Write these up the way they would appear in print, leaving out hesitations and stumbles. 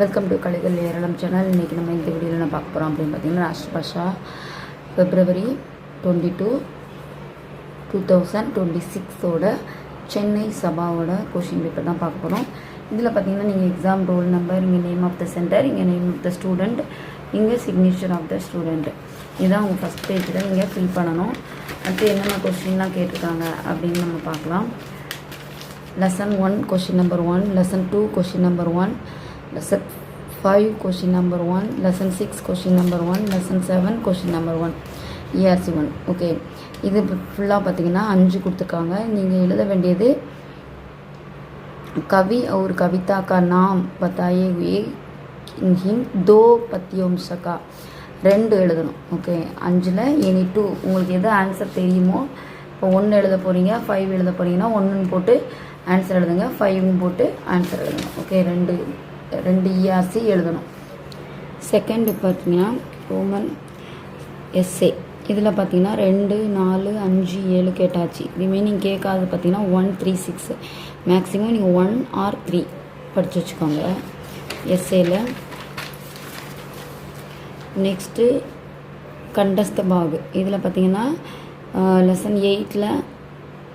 Welcome to கலைகள் ஏராளம் channel. இன்றைக்கி நம்ம இந்த வீடியோவில் என்ன பார்க்க போகிறோம் அப்படின்னு பார்த்தீங்கன்னா, ராஷ்டிரபாஷா February 22, 2026 சென்னை சபாவோட கொஷின் பேப்பர் தான் பார்க்க போகிறோம். இதில் பார்த்தீங்கன்னா நீங்கள் எக்ஸாம் ரோல் நம்பர், இங்கே நேம் ஆஃப் த சென்டர், இங்கே நேம் ஆஃப் த ஸ்டூடெண்ட், இங்கே சிக்னேச்சர் ஆஃப் த ஸ்டூடெண்ட், இதுதான் உங்கள் ஃபஸ்ட் பேஜில் நீங்கள் ஃபில் பண்ணணும். அடுத்து என்னென்ன கொஷின்லாம் கேட்டிருக்காங்க அப்படின்னு நம்ம பார்க்கலாம். Lesson 1 question number 1, Lesson 2 question number 1, Lesson 5 question number 1, Lesson 6 question number 1, Lesson 7 question number 1, ERC 1. Okay, இது ஃபுல்லாக பார்த்தீங்கன்னா 5 கொடுத்துருக்காங்க. நீங்கள் எழுத வேண்டியது कवि और कविता का नाम बताए हुए हिम 2 पत्योंश का 2 எழுதணும். ஓகே, 5ல் எனி 2 உங்களுக்கு எது ஆன்சர் தெரியுமோ, இப்போ 1 எழுத போகிறீங்க, 5 எழுத போகிறீங்கன்னா 1ன்னு போட்டு ஆன்சர் எழுதுங்க, 5ன்னு போட்டு ஆன்சர் எழுதுங்க. ஓகே, ரெண்டு ERC எழுதணும். செகண்ட் பார்த்தீங்கன்னா ரோமன் எஸ்ஏ, இதில் பார்த்தீங்கன்னா 2, 4, 5, 7 கேட்டாச்சு. ரிமைனிங் கேட்காது பார்த்தீங்கன்னா 1, 3, 6. மேக்ஸிமம் நீங்கள் 1 or 3 படித்து வச்சுக்கோங்க எஸ்ஏல. நெக்ஸ்ட்டு கண்டஸ்த பாகு, இதில் பார்த்தீங்கன்னா லெசன் 8ல்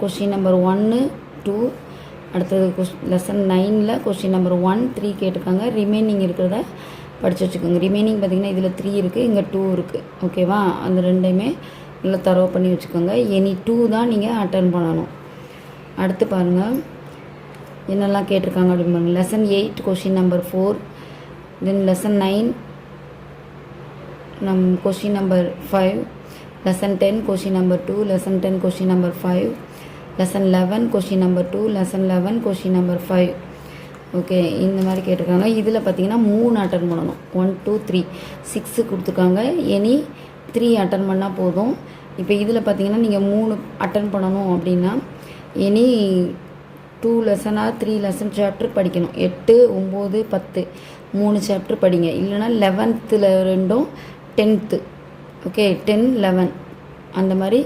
கொஷின் நம்பர் 1, 2, அடுத்தது லெசன் 9ல் கொஷின் நம்பர் 1, 3 கேட்டிருக்காங்க. ரிமைனிங் இருக்கிறத படித்து வச்சுக்கோங்க. ரிமைனிங் பார்த்திங்கன்னா இதில் 3 இருக்குது, இங்கே 2 இருக்குது. ஓகேவா, அந்த ரெண்டையுமே நல்லா தரவு பண்ணி வச்சுக்கோங்க. எனி 2 தான் நீங்கள் அட்டன் பண்ணணும். அடுத்து பாருங்கள் என்னெல்லாம் கேட்டிருக்காங்க அப்படின்னு பாருங்கள். லெசன் 8 கொஷின் நம்பர் 4, தென் lesson 9 question number 5, Lesson 10 question number 2, Lesson 10 question number 5, Lesson 11 question number 2, Lesson 11 question number 5. Okay, இந்த மாதிரி கேட்டிருக்காங்க. இதில் பார்த்தீங்கன்னா 3 அட்டன் பண்ணணும். 1, 2, 3, 6 கொடுத்துருக்காங்க. எனி 3 அட்டன் பண்ணால் போதும். இப்போ இதில் பார்த்தீங்கன்னா நீங்கள் 3 அட்டன் பண்ணணும் அப்படின்னா any 2 lesson R 3 lesson chapter படிக்கணும். 8, 9, 10 3 சாப்டர் படிங்க. இல்லைனா 11ல் 2, 10th. ஓகே, 10, 11 அந்த மாதிரி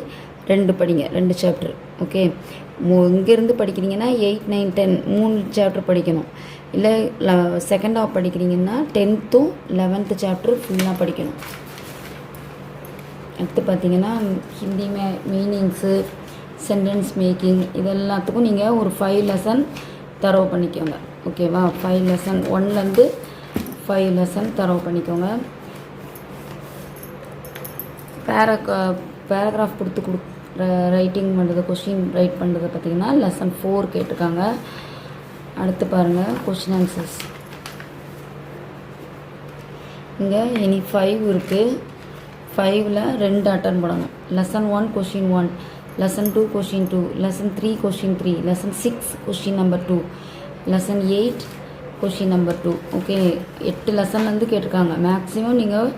2 படிங்க, 2 சாப்டர். ஓகே, இங்கேருந்து படிக்கிறீங்கன்னா 8, 9, 10 3 சாப்டர் படிக்கணும். இல்லை second half படிக்கிறீங்கன்னா 10th, 11th chapter ஃபுல்லாக படிக்கணும். அடுத்து பார்த்தீங்கன்னா ஹிந்தி மீனிங்ஸு, சென்டென்ஸ் மேக்கிங், இதெல்லாத்துக்கும் நீங்கள் ஒரு 5 லெசன் தரவு பண்ணிக்கோங்க. ஓகேவா, 5 லெசன் 1லேருந்து 5 லெசன் தரவு பண்ணிக்கோங்க. பேராகிராஃப் கொடுத்து ரைட்டிங் பண்ணுறது, கொஷின் ரைட் பண்ணுறது பார்த்திங்கன்னா லெசன் 4 கேட்டிருக்காங்க. அடுத்து பாருங்கள் கொஷின் ஆன்சர்ஸ். இங்கே இனி 5 இருக்குது. 5ல் 2 அட்டன் பண்ணணும். Lesson 1 question 1, lesson 2 question 2, lesson 3 question 3, lesson 6 question number 2, lesson 8 question number 2. Okay, 8 லெசன்லேருந்து கேட்டிருக்காங்க. மேக்ஸிமம் நீங்கள்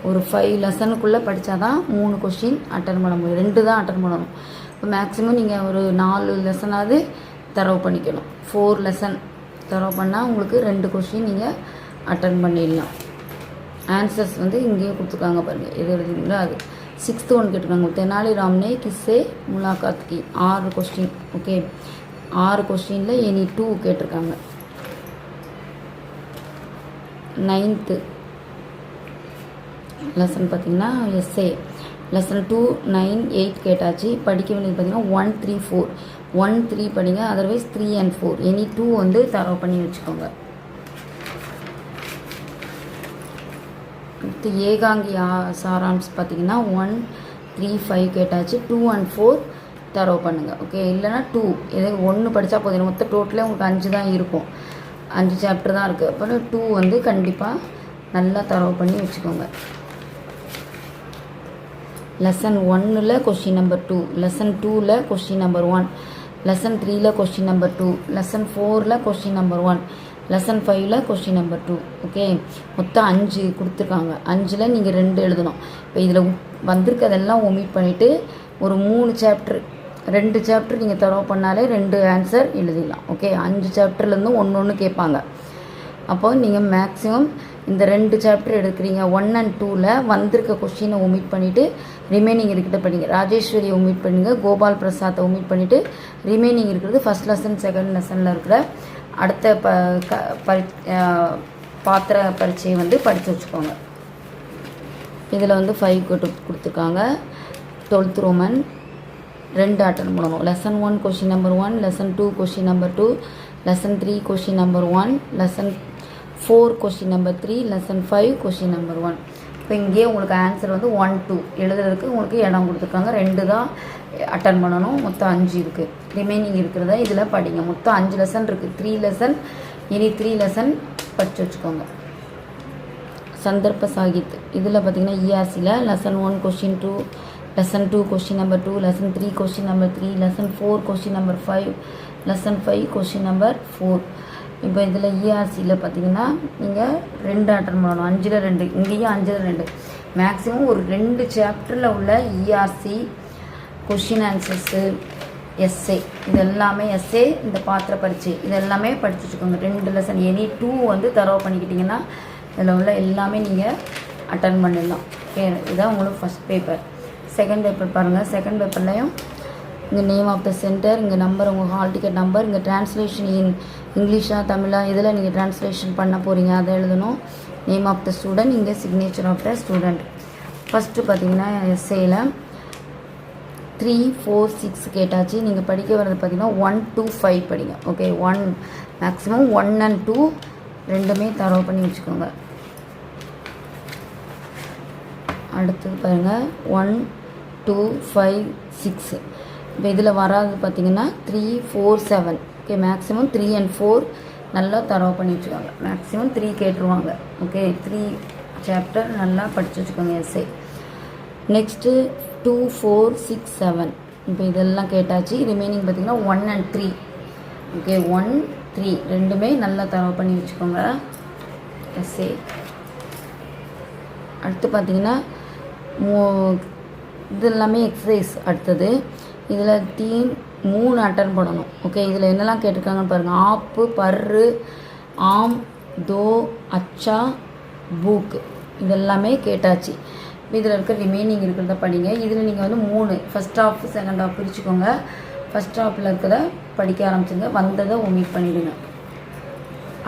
ஒரு 5 லெசனுக்குள்ளே படித்தா தான் 3 கொஷின் அட்டன் பண்ண முடியும். 2 தான் அட்டன் பண்ணணும். இப்போ மேக்ஸிமம் நீங்கள் ஒரு 4 லெசனாவது தரவு பண்ணிக்கணும். 4 லெசன் தரவு பண்ணால் உங்களுக்கு 2 கொஷின் நீங்கள் அட்டன் பண்ணிடலாம். ஆன்சர்ஸ் வந்து இங்கேயே கொடுத்துருக்காங்க பாருங்கள், எது எழுதுங்களோ அது. 6th ஒன் கேட்டிருக்காங்க. தெனாலி ராம்னே கிஸ்ஸே முலாகாத் கி, 6 கொஸ்டின். ஓகே, 6 கொஸ்டினில் எனி 2 கேட்டிருக்காங்க. 9th லெசன் பார்த்திங்கன்னா எஸ்ஏ. லெசன் 2, 9, 8 கேட்டாச்சு. படிக்க வேண்டியது பார்த்திங்கன்னா 1, 3, 4. 1, 3 படிங்க, அதர்வைஸ் 3 and 4 எனி 2 வந்து தரவு பண்ணி வச்சுக்கோங்க. அடுத்து ஏகாங்கி சாராம்ஸ் பார்த்திங்கன்னா 1, 3, 5 கேட்டாச்சு. 2 and 4 தரவு பண்ணுங்கள். ஓகே, இல்லைனா 2 எதோ 1 படித்தா போதும். மொத்தம் டோட்டலே உங்களுக்கு 5 தான் இருக்கும், 5 சாப்டர் தான் இருக்குது. அப்புறம் 2 வந்து கண்டிப்பாக நல்லா தரவு பண்ணி வச்சுக்கோங்க. லெசன் 1ல் கொஷின் நம்பர் 2, லெசன் 2ல் கொஷின் நம்பர் 1, லெசன் 3ல் கொஷின் நம்பர் 2, லெசன் 4ல் கொஷின் நம்பர் 1, லெசன் 5ல் கொஷின் நம்பர் 2. ஓகே, மொத்தம் 5 கொடுத்துருக்காங்க. 5ல் நீங்கள் 2 எழுதணும். இப்போ இதில் வந்திருக்கதெல்லாம் ஒமிட் பண்ணிவிட்டு ஒரு 3 சாப்டர், 2 சாப்டர் நீங்கள் தரவு பண்ணாலே 2 ஆன்சர் எழுதிடலாம். ஓகே, 5 சாப்டர்லேருந்து 1 கேட்பாங்க. அப்போ நீங்கள் மேக்ஸிமம் இந்த 2 சாப்டர் எடுக்கிறீங்க. 1 and 2ல் வந்திருக்க கொஷினை ஒமிட் பண்ணிவிட்டு ரிமைனிங் இருக்கிறத படிங்க. ராஜேஸ்வரியை ஒமிட் பண்ணுங்கள், கோபால் பிரசாத்தை ஒமிட் பண்ணிவிட்டு ரிமைனிங் இருக்கிறது ஃபஸ்ட் லெசன், செகண்ட் லெசனில் இருக்கிற அடுத்த பாத்திர பரீட்சையை வந்து படித்து வச்சுக்கோங்க. இதில் வந்து 5 கொடுத்துருக்காங்க. 12th ரோமன் 2 அட்டன் பண்ணணும். Lesson 1 question number 1, lesson 2 question number 2, lesson 3 question number 1, lesson 4 question number 3, lesson 5 question number 1. இப்போ இங்கேயே உங்களுக்கு ஆன்சர் வந்து 1, 2 எழுதுறதுக்கு உங்களுக்கு இடம் கொடுத்துருக்காங்க. 2 தான் அட்டன் பண்ணணும். மொத்தம் 5 இருக்குது. ரிமைனிங் இருக்கிறத இதில் படிங்க. மொத்தம் 5 லெசன் இருக்குது. 3 லெசன், இனி 3 லெசன் படித்து வச்சுக்கோங்க. சந்தர்ப்ப சாகித் இதில் பார்த்திங்கன்னா இஆர்சியில் lesson 1 question 2, lesson 2 question number 2, lesson 3 question number 3, lesson 4 question number 5, lesson 5 question number 4. இப்போ இதில் இஆர்சியில் பார்த்திங்கன்னா நீங்கள் 2 அட்டன் பண்ணணும். 5ல் 2, இங்கேயும் 5ல் 2. மேக்ஸிமம் ஒரு 2 சாப்டரில் உள்ள இஆர்சி கொஷின் ஆன்சர்ஸு, எஸ்ஏ, இது எல்லாமே எஸ்ஏ, இந்த பாத்திர பரீட்சை இது எல்லாமே படித்து வச்சுக்கோங்க. 2 லெசன் எனி 2 வந்து தரவு பண்ணிக்கிட்டிங்கன்னா இதில் உள்ள எல்லாமே நீங்கள் அட்டன் பண்ணிடலாம். ஓகே, இதுதான் உங்களுக்கு ஃபஸ்ட் பேப்பர். செகண்ட் பேப்பர் பாருங்கள். செகண்ட் பேப்பர்லையும் இங்கே நேம் ஆஃப் த சென்டர், இங்கே நம்பர், உங்கள் ஹால் டிக்கெட் நம்பர், இங்கே ட்ரான்ஸ்லேஷன் இன் இங்கிலீஷா தமிழா இதில் நீங்கள் ட்ரான்ஸ்லேஷன் பண்ண போகிறீங்க, அதை எழுதணும். நேம் ஆஃப் த ஸ்டூடெண்ட், இங்கே signature of the student. First பார்த்தீங்கன்னா எஸ்ஏயில் 3, 4, 6 கேட்டாச்சு. நீங்கள் படிக்க வர்றது பார்த்தீங்கன்னா 1 to 5 படிங்க. ஓகே, 1 மேக்ஸிமம் 1 and 2 ரெண்டுமே தரவு பண்ணி வச்சுக்கோங்க. அடுத்தது பாருங்கள் 1, 2, 5, 6. இப்போ இதில் வராது பார்த்திங்கன்னா 3, 4, 7. ஓகே, மேக்ஸிமம் 3 and 4 நல்லா தரவு பண்ணி வச்சுக்கோங்க. மேக்ஸிமம் 3 கேட்டுருவாங்க. ஓகே, 3 சாப்டர் நல்லா படித்து வச்சுக்கோங்க எஸ்ஏ. நெக்ஸ்ட்டு 2, 4, 6, 7. இப்போ இதெல்லாம் கேட்டாச்சு. ரிமைனிங் பார்த்திங்கன்னா 1 and 3. ஓகே, 1, 3 ரெண்டுமே நல்லா தரவு பண்ணி வச்சுக்கோங்க எஸ்ஏ. அடுத்து பார்த்திங்கன்னா இது எல்லாமே எக்ஸசைஸ். அடுத்தது இதில் 3 அட்டன் பண்ணணும். ஓகே, இதில் என்னெல்லாம் கேட்டிருக்காங்கன்னு பாருங்கள். ஆப்பு, பர்ரு, ஆம், தோ, அச்சா, பூக்கு இதெல்லாமே கேட்டாச்சு. இதில் இருக்க ரிமைனிங் இருக்கிறத படிங்க. இதில் நீங்கள் வந்து 3 ஃபஸ்ட் ஹாஃப் செகண்ட் ஹாஃப் பிரிச்சுக்கோங்க. ஃபஸ்ட் ஹாஃபில் இருக்கிறத படிக்க ஆரம்பிச்சுங்க. வந்ததை ஒமிட் பண்ணிவிடுங்க.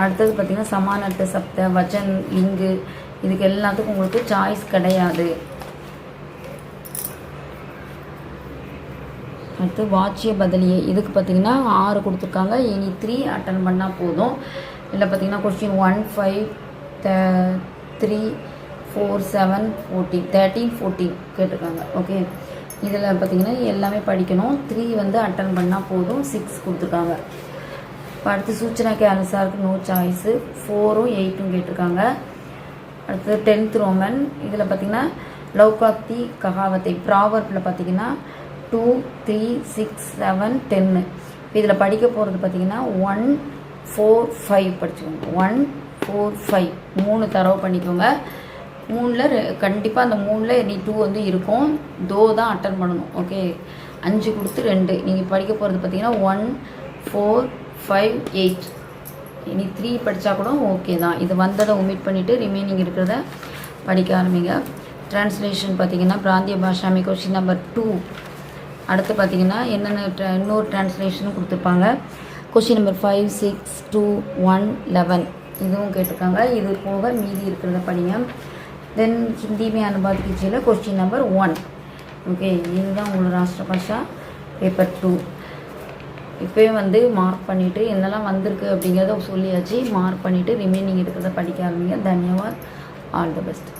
அடுத்தது பார்த்திங்கன்னா சமானர்த்த சப்த, வச்சன், லிங்கு இதுக்கு எல்லாத்துக்கும் உங்களுக்கு சாய்ஸ் கிடையாது. அடுத்து வாட்சிய பதிலியே இதுக்கு பார்த்திங்கன்னா 6 கொடுத்துருக்காங்க. இனி 3 அட்டன் பண்ணால் போதும். இதில் பார்த்திங்கன்னா கொஸ்டின் 1, 5, 3, 4, 7, 14, 13, 14 கேட்டிருக்காங்க. ஓகே, இதில் பார்த்திங்கன்னா எல்லாமே படிக்கணும். 3 வந்து அட்டன் பண்ணால் போதும். 6 கொடுத்துருக்காங்க. இப்போ அடுத்து சூச்சனாக்கு அனுசாருக்கு நோ சாய்ஸு. 4, 8 கேட்டிருக்காங்க. அடுத்து 10th ரோமன் இதில் பார்த்திங்கன்னா லௌகாத்தி ககாவத்தை ப்ராவர்பில் பார்த்திங்கன்னா 2, 3, 6, 7, 10. இதில் படிக்க போகிறது பார்த்திங்கன்னா 1, 4, 5 படிச்சுக்கோங்க. 1, 4, 5 3 தரவு பண்ணிக்கோங்க. 3ல் கண்டிப்பாக அந்த 3ல் நீ 2 வந்து இருக்கும். தோ தான் அட்டன் பண்ணணும். ஓகே, 5 கொடுத்து 2. நீங்கள் படிக்க போகிறது பார்த்தீங்கன்னா 1, 4, 5, 8. இனி 3 படித்தா கூட ஓகே தான். இது வந்ததை ஒமிட் பண்ணிவிட்டு ரிமைனிங் இருக்கிறத படிக்க ஆரம்பிங்க. ட்ரான்ஸ்லேஷன் பார்த்தீங்கன்னா பிராந்திய பாஷாமி கொஸ்டின் நம்பர் 2. அடுத்து பார்த்தீங்கன்னா என்னென்ன இன்னொரு ட்ரான்ஸ்லேஷனும் கொடுத்துருப்பாங்க. கொஸ்டின் நம்பர் 5, 6, 2, 1, 11 இதுவும் கேட்டிருக்காங்க. இது போக மீதி இருக்கிறத படிங்க. தென் ஹிந்தி में अनुवाद कीजिए क्वेश्चन नंबर 1. ஓகே, இதுதான் உங்களோட ராஷ்டிர பாஷா பேப்பர் 2. இப்போயே வந்து மார்க் பண்ணிவிட்டு என்னெல்லாம் வந்திருக்கு அப்படிங்கிறத சொல்லியாச்சு. மார்க் பண்ணிவிட்டு ரிமைனிங் இருக்கிறத படிக்க ஆரம்பிங்க. தன்யவாத். All the best.